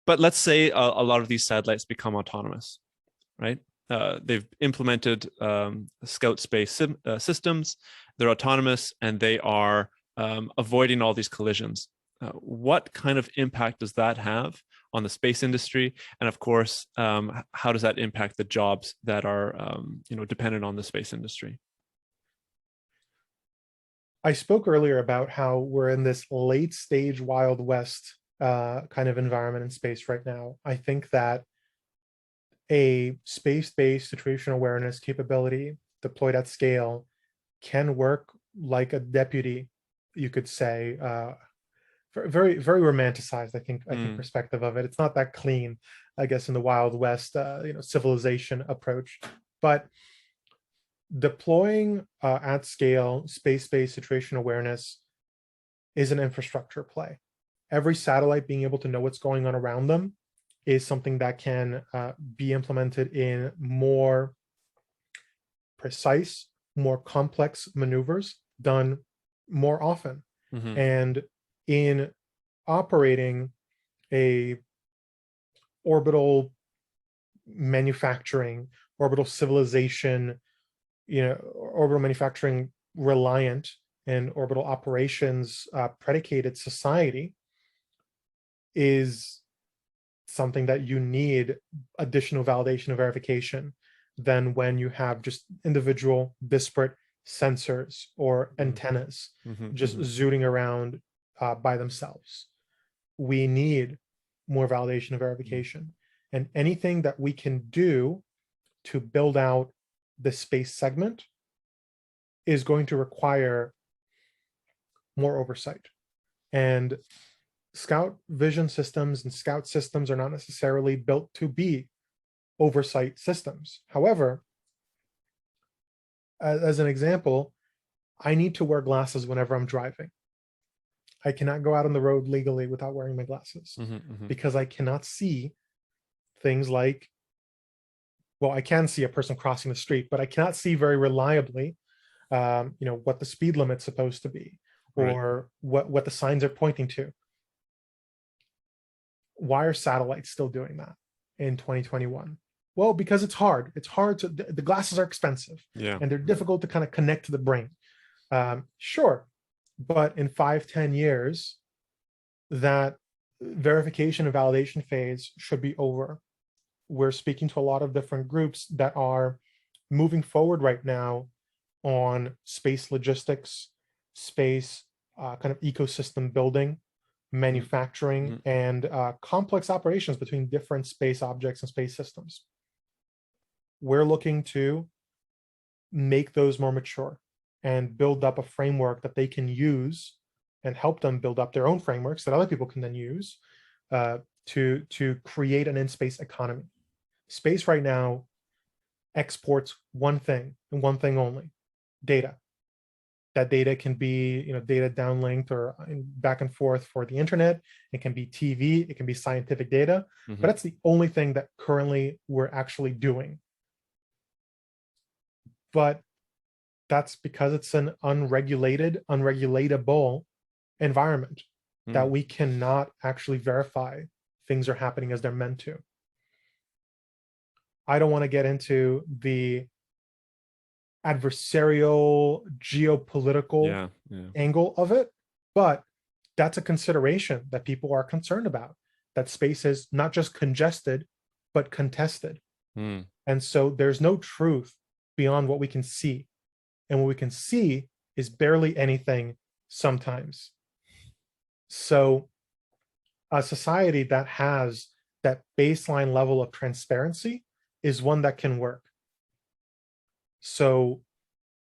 But let's say a lot of these satellites become autonomous, right? They've implemented Scout space systems. They're autonomous and they are avoiding all these collisions. What kind of impact does that have on the space industry? And of course, how does that impact the jobs that are dependent on the space industry? I spoke earlier about how we're in this late stage Wild West kind of environment in space right now. I think that a space-based situational awareness capability deployed at scale can work like a deputy, you could say, very, very romanticized, I think, perspective of it. It's not that clean, I guess, in the Wild West, civilization approach, but deploying at scale space-based situational awareness is an infrastructure play. Every satellite being able to know what's going on around them is something that can be implemented in more precise, more complex maneuvers done more often. And in operating a orbital manufacturing, orbital civilization, orbital manufacturing reliant and orbital operations predicated society is something that you need additional validation and verification than when you have just individual disparate sensors or antennas just zooting around by themselves. We need more validation and verification. And anything that we can do to build out the space segment is going to require more oversight. And Scout vision systems and Scout systems are not necessarily built to be oversight systems. However, as an example, I need to wear glasses whenever I'm driving. I cannot go out on the road legally without wearing my glasses because I cannot see things like, well, I can see a person crossing the street, but I cannot see very reliably, what the speed limit's supposed to be or what the signs are pointing to. Why are satellites still doing that in 2021? Well, because it's hard. It's hard to, the glasses are expensive and they're difficult to kind of connect to the brain. Sure, but in 5-10 years, that verification and validation phase should be over. We're speaking to a lot of different groups that are moving forward right now on space logistics, space kind of ecosystem building, manufacturing, and complex operations between different space objects and space systems. We're looking to make those more mature and build up a framework that they can use and help them build up their own frameworks that other people can then use to create an in-space economy. Space right now exports one thing and one thing only: data. That data can be, data downlinked or back and forth for the internet. It can be TV, it can be scientific data, but that's the only thing that currently we're actually doing. But that's because it's an unregulatable environment that we cannot actually verify things are happening as they're meant to. I don't want to get into the adversarial geopolitical angle of it, but that's a consideration that people are concerned about, that space is not just congested, but contested. And so there's no truth beyond what we can see. And what we can see is barely anything sometimes. So a society that has that baseline level of transparency is one that can work. So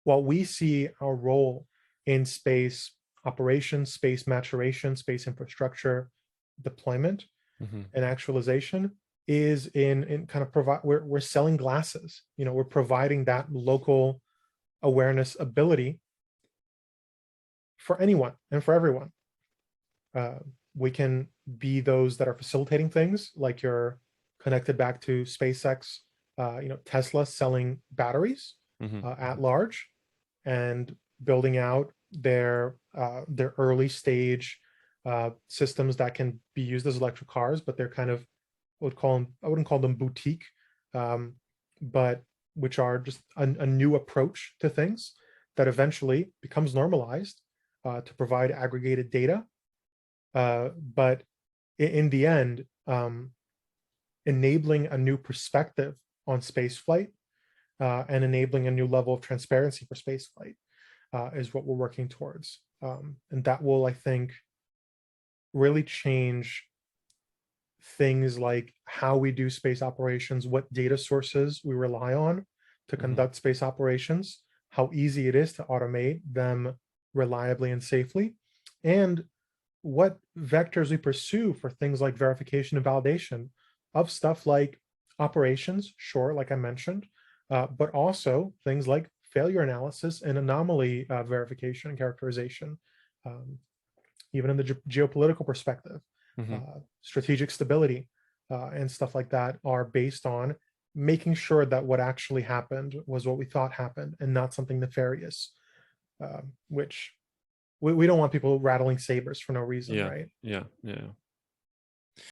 while we see our role in space operations, space maturation, space infrastructure deployment and actualization is in kind of provide, we're selling glasses, we're providing that local awareness ability for anyone and for everyone. We can be those that are facilitating things, like you're connected back to SpaceX, Tesla selling batteries at large and building out their early stage systems that can be used as electric cars, but they're kind of, I wouldn't call them boutique, but which are just a new approach to things that eventually becomes normalized to provide aggregated data. But in the end, enabling a new perspective on spaceflight and enabling a new level of transparency for spaceflight is what we're working towards. And that will, I think, really change things like how we do space operations, what data sources we rely on to conduct space operations, how easy it is to automate them reliably and safely, and what vectors we pursue for things like verification and validation of stuff like operations, sure, like I mentioned, but also things like failure analysis and anomaly verification and characterization, even in the geopolitical perspective. Strategic stability and stuff like that are based on making sure that what actually happened was what we thought happened and not something nefarious, which we don't want people rattling sabers for no reason, right? Yeah.